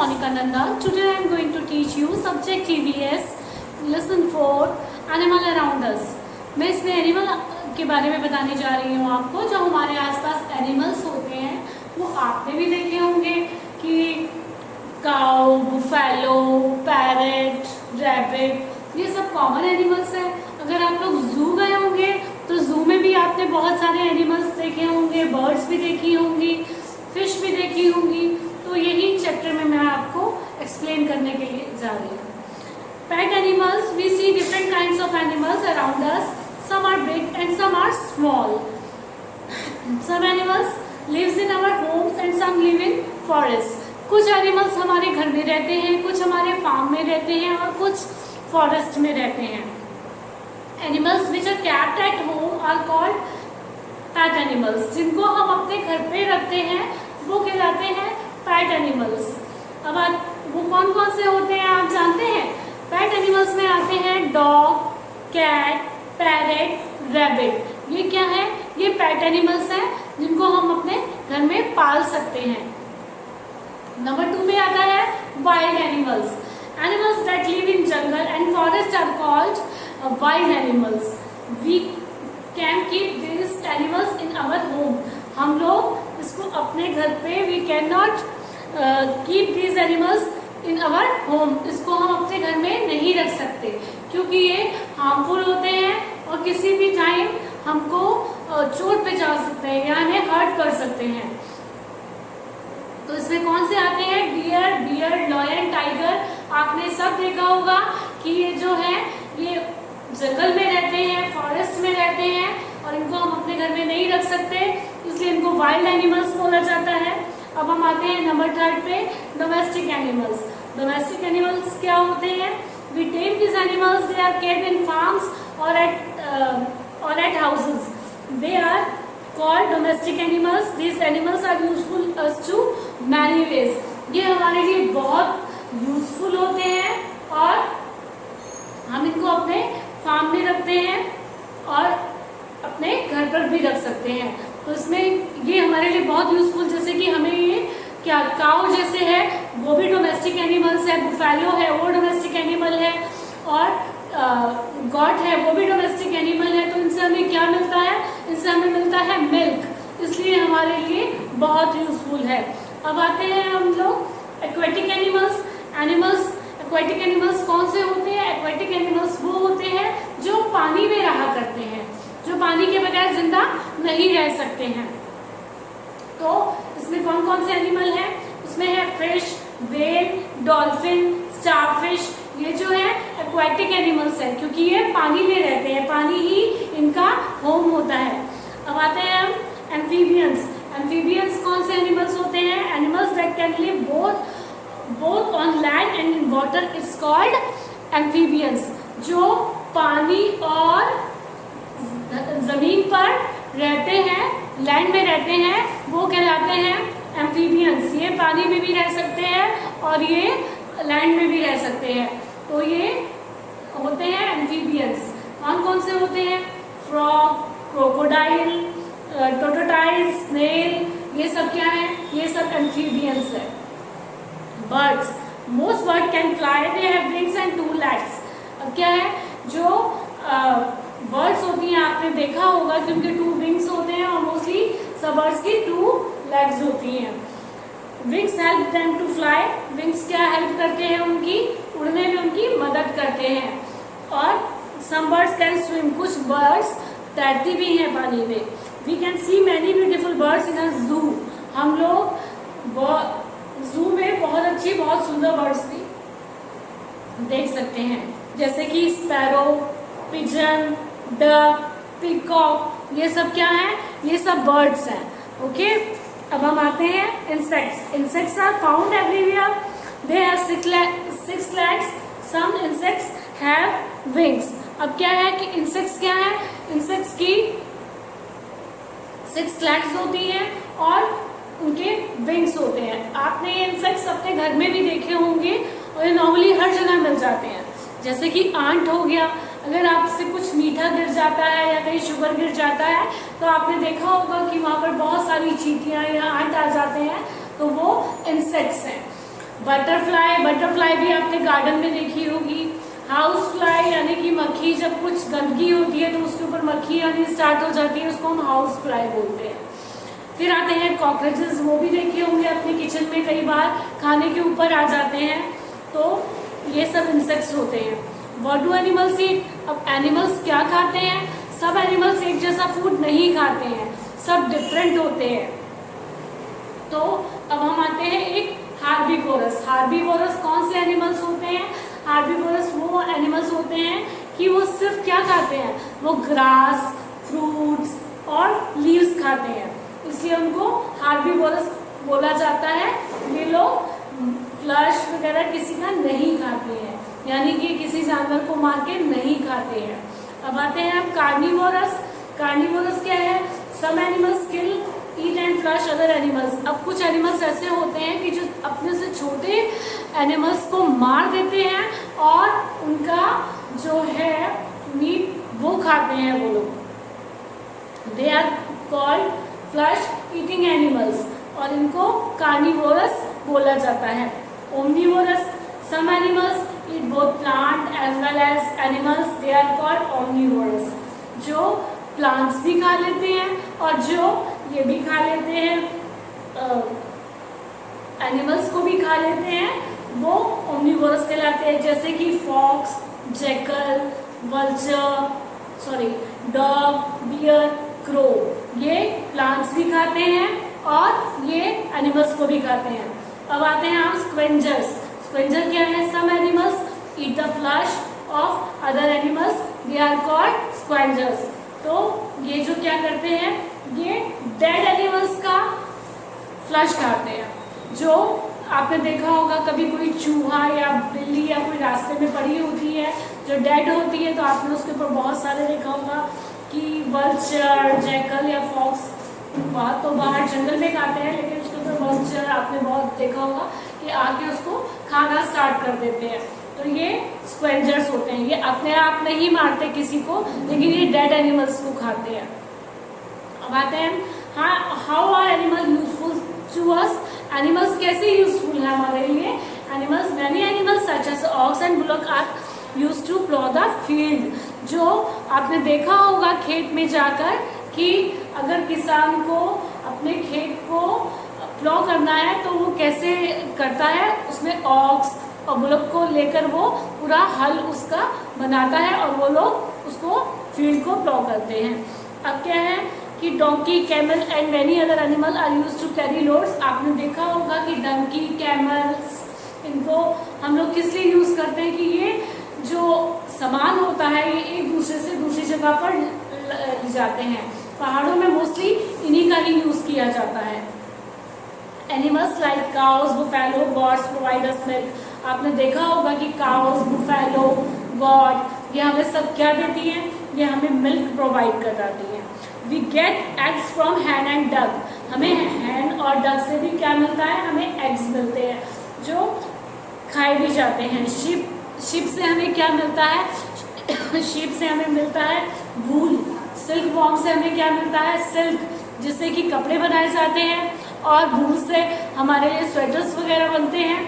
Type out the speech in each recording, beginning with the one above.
Monica Nanda. Today I am going to teach you subject EVS lesson 4 animal around us. मैं इसमें animal के बारे में बताने जा रही हूँ आपको। जो हमारे आसपास एनिमल्स होते हैं वो आपने भी देखे होंगे कि काऊ, बुफेलो, पैरेट, रैबिट, ये सब कॉमन एनिमल्स हैं। अगर आप लोग जू गए होंगे तो जू में भी आपने बहुत सारे एनिमल्स देखे होंगे, बर्ड्स भी देखी होंगी, फिश भी देखी होंगी। तो यही चैप्टर में मैं आपको एक्सप्लेन करने के लिए जा रही हूँ। Pet animals, we see different kinds of animals around us. Some are big and some are small. Some animals lives in our homes and some live in forests. कुछ एनिमल्स हमारे घर में रहते हैं, कुछ हमारे फार्म में रहते हैं और कुछ फॉरेस्ट में रहते हैं। Animals which are kept at home are called pet animals. जिनको हम अपने घर पे रखते हैं वो कहलाते हैं पेट एनिमल्स। अब वो कौन कौन से होते हैं आप जानते हैं? पेट एनिमल्स में आते हैं डॉग, कैट, पैरेट, रैबिट। ये क्या है? ये पेट एनिमल्स हैं जिनको हम अपने घर में पाल सकते हैं। नंबर 2 में आता है wild animals. Animals that live in jungle and forest are called wild animals. We can keep this animals in our home. हम लोग इसको अपने घर पे we can not keep this animals in our home. इसको हम अपने घर में नहीं रख सकते क्योंकि ये हार्मफुल होते हैं और किसी भी टाइम हमको चोट पहुंचा सकते हैं, यानी हर्ट कर सकते हैं। तो इसमें कौन से आते हैं? Deer, bear, lion, tiger. आपने सब देखा होगा कि ये जो है ये जंगल में रहते हैं, फॉरेस्ट में रहते हैं और इनको हम अपने घर में नहीं रख सकते, इसलिए इनको वाइल्ड एनिमल्स बोला जाता है। अब हम आते हैं नंबर 3 पे, डोमेस्टिक एनिमल्स। डोमेस्टिक एनिमल्स क्या होते हैं? We tame this animals, they are kept in farms और at houses. They are called domestic animals. These animals are useful us to many ways. ये हमारे लिए बहुत यूजफुल होते हैं और हम इनको अपने फार्म में रखते हैं और अपने घर पर भी रख सकते हैं। तो इसमें ये हमारे लिए बहुत यूजफुल, जैसे कि हमें ये क्या काऊ जैसे है वो भी डोमेस्टिक एनिमल्स है, बुफेलो है वो डोमेस्टिक एनिमल है और गॉट है वो भी डोमेस्टिक एनिमल है। तो इनसे हमें क्या मिलता है? इनसे हमें मिलता है मिल्क, इसलिए हमारे लिए बहुत यूजफुल है। अब आते हैं हम लोग एक्वेटिक एनिमल्स। एक्वेटिक एनिमल्स कौन से होते हैं? एक्वेटिक एनिमल्स वो होते हैं जो पानी में रहा करते हैं, जो पानी के बगैर जिंदा नहीं रह सकते हैं। तो इसमें कौन कौन से एनिमल हैं? उसमें है फिश, व्हेल, डॉल्फिन, स्टारफिश। ये जो है एक्वेटिक एनिमल्स है क्योंकि ये पानी में रहते हैं, पानी ही इनका होम होता है। अब आते हैं हम एम्फीबियंस। एम्फीबियंस कौन से एनिमल्स होते हैं? Animals that can live both on land and in water is called amphibians. जो पानी और जमीन पर रहते हैं, लैंड में रहते हैं, वो कहलाते हैं एम्फीबियंस। ये पानी में भी रह सकते हैं और ये लैंड में भी रह सकते हैं। तो ये होते हैं एम्फीबियंस। कौन कौन से होते हैं? फ्रॉग, क्रोकोडाइल, टोटोटाइल, स्नेल, ये सब क्या है? ये सब एम्फीबियंस है। Birds, most bird can fly, they have wings and 2 legs। अब क्या है? जो बर्ड्स होती हैं आपने देखा होगा कि उनके 2 विंग्स होते हैं और मोस्टली सब बर्ड्स की 2 legs होती हैं। Wings help them to fly. Wings क्या हेल्प करते हैं? उनकी उड़ने में उनकी मदद करते हैं। और सम बर्ड्स कैन स्विम, कुछ बर्ड्स तैरती भी हैं पानी में। We can see many beautiful birds in a zoo. हम लोग जू में बहुत सुंदर बर्ड्स भी देख सकते हैं, जैसे कि स्पैरो, पिजन, डक, पीकॉक। ये सब क्या है? ये सब बर्ड्स हैं। ओके, अब हम आते हैं insects. Insects are found everywhere. They have 6 legs. Some insects have wings. अब क्या है कि इंसेक्ट्स क्या है? इंसेक्ट्स की 6 legs होती हैं और उनके विंग्स होते हैं। आपने ये इंसेक्ट्स अपने घर में भी देखे होंगे और ये नॉर्मली हर जगह मिल जाते हैं, जैसे कि आंट हो गया। अगर आपसे कुछ मीठा गिर जाता है या कहीं शुगर गिर जाता है तो आपने देखा होगा कि वहाँ पर बहुत सारी चींटियाँ या आंट आ जाते हैं, तो वो इंसेक्ट्स हैं। बटरफ्लाई भी आपने गार्डन में देखी होगी। हाउस फ्लाई यानी कि मक्खी, जब कुछ गंदगी होती है तो उसके ऊपर मक्खी आनी स्टार्ट हो जाती है, उसको हम हाउस फ्लाई बोलते हैं। फिर आते हैं कॉकरोचेस, वो भी देखे होंगे अपने किचन में, कई बार खाने के ऊपर आ जाते हैं, तो ये सब इंसेक्ट्स होते हैं। What do animals eat? अब एनिमल्स क्या खाते हैं? सब एनिमल्स एक जैसा फूड नहीं खाते हैं, सब डिफरेंट होते हैं। तो अब हम आते हैं एक हार्बीवोरस। हार्बीवोरस कौन से एनिमल्स होते हैं? हार्बीवोरस वो एनिमल्स होते हैं कि वो सिर्फ क्या खाते हैं, वो ग्रास, फ्रूट्स और लीव्स खाते हैं, इसलिए उनको हार्बीवोरस बोला जाता है। ये लोग फ्लैश वगैरह किसी का नहीं खाते हैं, यानी कि किसी जानवर को मार के नहीं खाते हैं। अब आते हैं हम कार्निवोरस। कार्निवोरस क्या है? Some animals kill, eat and flesh other animals. अब कुछ एनिमल्स ऐसे होते हैं कि जो अपने से छोटे एनिमल्स को मार देते हैं और उनका जो है मीट वो खाते हैं वो लोग। They are called flesh eating animals और इनको कार्निवोरस बोला जाता है। Omnivorous, some animals eat both plant as well as animals, they are called omnivorous. जो प्लांट्स भी खा लेते हैं और जो ये भी खा लेते हैं, एनिमल्स को भी खा लेते हैं, वो ओमनिवोरस कहलाते हैं। जैसे कि fox, jackal, vulture, dog, bear, crow, ये प्लांट्स भी खाते हैं और ये एनिमल्स को भी खाते हैं। अब आते हैं हम स्क्वेंजर्स। स्क्वेंजर क्या है? Some animals eat the flesh of other animals, they are called scavengers. तो ये जो क्या करते हैं, ये डेड एनिमल्स का फ्लश खाते हैं। जो आपने देखा होगा कभी कोई चूहा या बिल्ली या कोई रास्ते में पड़ी होती है जो डेड होती है, तो आपने उसके ऊपर बहुत सारे देखा होगा कि वल्चर, जैकल या फॉक्स बहुत तो बाहर जंगल में खाते हैं, लेकिन उसके ऊपर वल्चर आपने बहुत देखा होगा कि आके उसको खाना स्टार्ट कर देते हैं। तो ये स्क्वेंजर्स होते हैं, ये अपने आप नहीं मारते किसी को, लेकिन ये डेड एनिमल्स को खाते हैं। अब आते हैं how are animal useful to us? Animals कैसे यूजफुल है हमारे लिए? Animals, many animals such as ox and bullock are used to plough the field. जो आपने देखा होगा खेत में जाकर कि अगर किसान को अपने खेत को प्लो करना है तो वो कैसे करता है, उसमें ऑक्स और बुलक को लेकर वो पूरा हल उसका बनाता है और वो लोग उसको फील्ड को प्लो करते हैं। अब क्या है कि donkey, camel and many other animal are used to carry loads. आपने देखा होगा कि डंकी, कैमल्स, इनको हम लोग किस लिए यूज करते हैं कि ये जो सामान होता है ये एक दूसरे से दूसरी जगह पर ले जाते हैं। पहाड़ों में मोस्टली इन्हीं का ही यूज किया जाता है। Animals like cows, buffalo, goats provide us milk. आपने देखा होगा कि काउस, बुफेलो, गॉड ये हमें सब क्या देती हैं? ये हमें मिल्क प्रोवाइड कराती हैं। We get eggs from hen and duck. हमें हैन और डक से भी क्या मिलता है? हमें एग्स मिलते हैं जो खाए भी जाते हैं। शिप से हमें क्या मिलता है? शिप से हमें मिलता है वूल। सिल्क वॉर्म से हमें क्या मिलता है? सिल्क, जिससे कि कपड़े बनाए जाते हैं, और वूल से हमारे लिए स्वेटर्स वगैरह बनते हैं,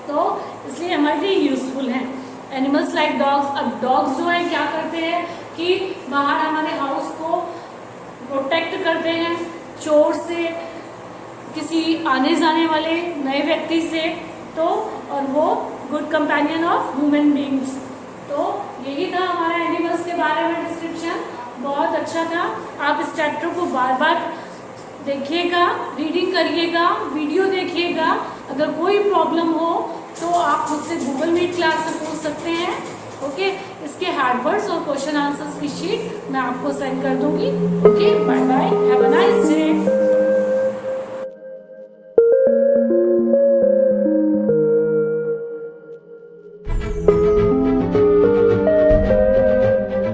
तो इसलिए हमारे लिए यूजफुल हैं। Animals like dogs. अब डॉग्स जो है क्या करते हैं कि बाहर हमारे हाउस को प्रोटेक्ट करते हैं चोर से, किसी आने जाने वाले नए व्यक्ति से, तो और वो good companion of human beings. तो यही था हमारा एनिमल्स के बारे में डिस्क्रिप्शन, बहुत अच्छा था। आप इस चैप्टर को बार बार देखिएगा, रीडिंग करिएगा, वीडियो देखिएगा। अगर कोई प्रॉब्लम हो तो आप मुझसे गूगल मीट क्लास से पूछ सकते हैं। ओके, इसके हार्डवर्ड्स और क्वेश्चन आंसर्स की शीट मैं आपको सेंड कर दूंगी। Okay, bye bye, have a nice day.